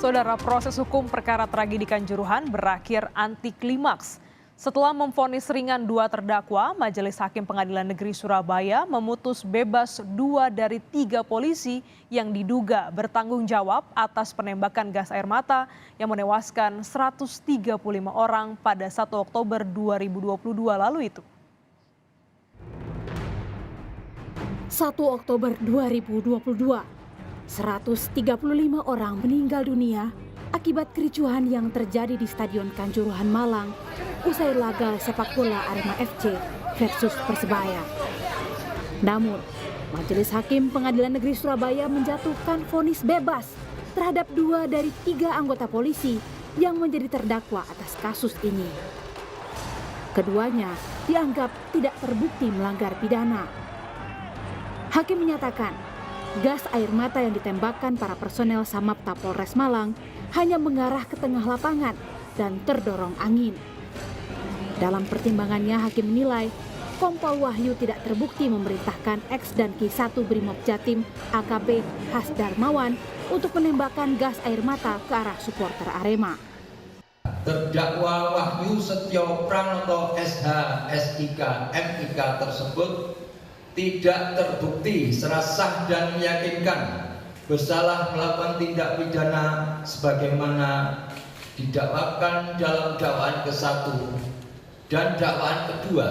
Saudara, proses hukum perkara tragedi Kanjuruhan berakhir anti klimaks. Setelah memvonis ringan 2 terdakwa, Majelis Hakim Pengadilan Negeri Surabaya memutus bebas 2 dari 3 polisi yang diduga bertanggung jawab atas penembakan gas air mata yang menewaskan 135 orang pada 1 Oktober 2022 lalu itu. 1 Oktober 2022, 135 orang meninggal dunia akibat kericuhan yang terjadi di Stadion Kanjuruhan Malang usai laga sepak bola Arema FC versus Persebaya. Namun, Majelis Hakim Pengadilan Negeri Surabaya menjatuhkan vonis bebas terhadap 2 dari 3 anggota polisi yang menjadi terdakwa atas kasus ini. Keduanya dianggap tidak terbukti melanggar pidana. Hakim menyatakan, gas air mata yang ditembakkan para personel Samapta Polres Malang hanya mengarah ke tengah lapangan dan terdorong angin. Dalam pertimbangannya, Hakim menilai Kompol Wahyu tidak terbukti memerintahkan X dan K1 Brimob Jatim AKP Hasdarmawan untuk menembakkan gas air mata ke arah supporter Arema. Terdakwa Wahyu Setio Pranoto SH, SIK, MIK tersebut tidak terbukti secara sah dan meyakinkan bersalah melakukan tindak pidana sebagaimana didakwakan dalam dakwaan ke-1 dan dakwaan kedua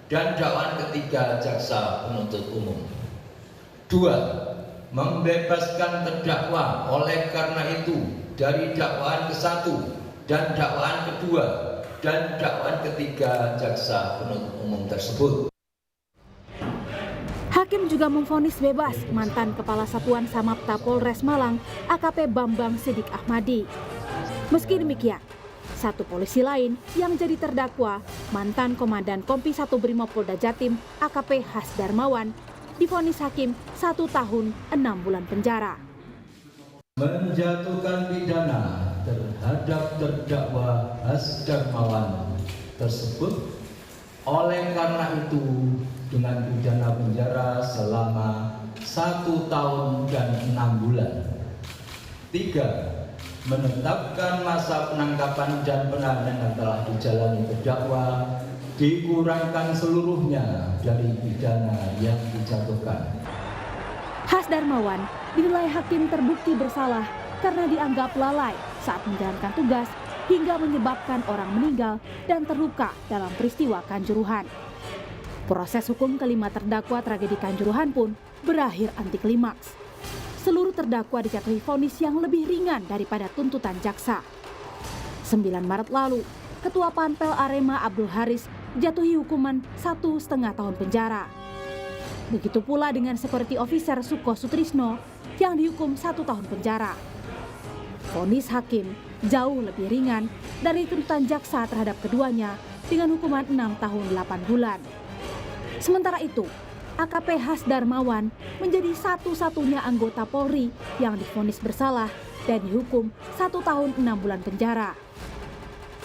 dan dakwaan ketiga jaksa penuntut umum. 2. Membebaskan terdakwa oleh karena itu dari dakwaan ke-1 dan dakwaan kedua dan dakwaan ketiga jaksa penuntut umum tersebut. Hakim juga memvonis bebas mantan Kepala Satuan Samapta Polres Malang AKP Bambang Sidik Ahmadi. Meski demikian, 1 polisi lain yang jadi terdakwa, mantan Komandan Kompi 1 Brimob Polda Jatim AKP Hasdarmawan, divonis hakim 1 tahun 6 bulan penjara. Menjatuhkan pidana terhadap terdakwa Hasdarmawan tersebut oleh karena itu dengan pidana penjara selama 1 tahun dan 6 bulan. 3. Menetapkan masa penangkapan dan penahanan yang telah dijalani terdakwa dikurangkan seluruhnya dari pidana yang dijatuhkan. Hasdarmawan dinilai hakim terbukti bersalah karena dianggap lalai saat menjalankan tugas hingga menyebabkan orang meninggal dan terluka dalam peristiwa Kanjuruhan. Proses hukum kelima terdakwa tragedi Kanjuruhan pun berakhir anti klimaks. Seluruh terdakwa dijatuhi vonis yang lebih ringan daripada tuntutan jaksa. 9 Maret lalu, Ketua Panpel Arema Abdul Haris jatuhi hukuman 1,5 tahun penjara. Begitu pula dengan security officer Suko Sutrisno yang dihukum 1 tahun penjara. Vonis hakim jauh lebih ringan dari tuntutan jaksa terhadap keduanya dengan hukuman 6 tahun 8 bulan. Sementara itu, AKP Hasdarmawan menjadi satu-satunya anggota Polri yang divonis bersalah dan dihukum 1 tahun 6 bulan penjara.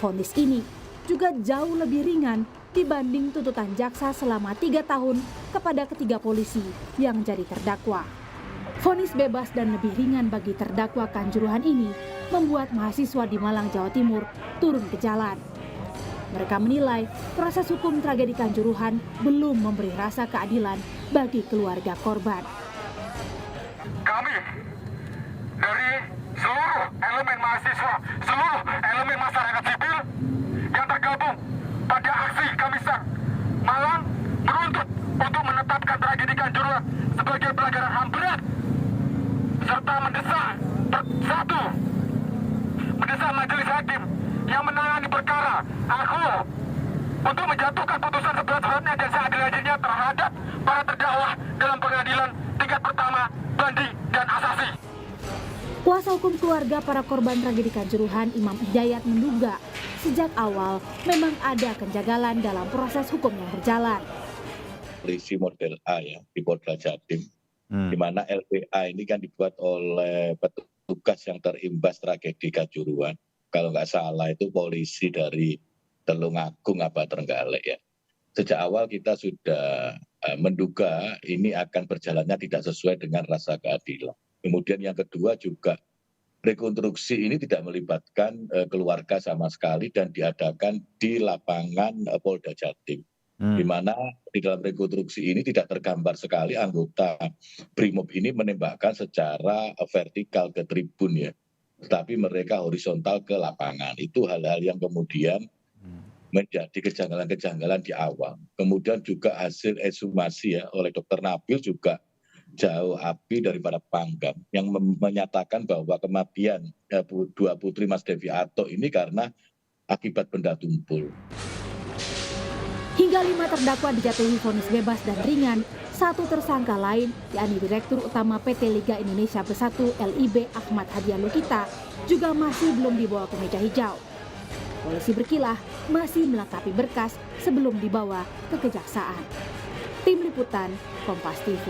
Vonis ini juga jauh lebih ringan dibanding tuntutan jaksa selama 3 tahun kepada ketiga polisi yang jadi terdakwa. Vonis bebas dan lebih ringan bagi terdakwa Kanjuruhan ini membuat mahasiswa di Malang, Jawa Timur turun ke jalan. Mereka menilai proses hukum tragedi Kanjuruhan belum memberi rasa keadilan bagi keluarga korban. Kami dari seluruh elemen mahasiswa, seluruh elemen masyarakat sipil yang tergabung pada aksi Kamisan Malang menuntut untuk menetapkan tragedi Kanjuruhan sebagai pelanggaran HAM berat serta mendesak majelis hakim yang menangani perkara aku untuk menjatuhkan putusan seberat-beratnya dan seadil-adilnya terhadap para terdakwa dalam pengadilan tingkat pertama, banding, dan asasi. Kuasa hukum keluarga para korban tragedi Kanjuruhan, Imam Hidayat, menduga sejak awal memang ada kejanggalan dalam proses hukum yang berjalan. Polisi model A ya di Polda Jatim, di mana LPA ini kan dibuat oleh petugas yang terimbas tragedi Kanjuruhan. Kalau nggak salah itu polisi dari Tulungagung apa Trenggalek ya. Sejak awal kita sudah menduga ini akan berjalannya tidak sesuai dengan rasa keadilan. Kemudian yang kedua juga rekonstruksi ini tidak melibatkan keluarga sama sekali dan diadakan di lapangan Polda Jatim. Di mana di dalam rekonstruksi ini tidak tergambar sekali anggota Brimob ini menembakkan secara vertikal ke tribun ya, tetapi mereka horizontal ke lapangan. Itu hal-hal yang kemudian menjadi kejanggalan-kejanggalan di awal. Kemudian juga hasil ekshumasi ya oleh Dr. Nabil juga jauh api daripada panggang yang menyatakan bahwa kematian dua putri Mas Devi Ato ini karena akibat benda tumpul. Hingga 5 terdakwa dijatuhi vonis bebas dan ringan, satu tersangka lain, yakni Direktur Utama PT Liga Indonesia Bersatu LIB Ahmad Hadian Lukita, juga masih belum dibawa ke meja hijau. Polisi berkilah masih melengkapi berkas sebelum dibawa ke kejaksaan. Tim Liputan, Kompas TV.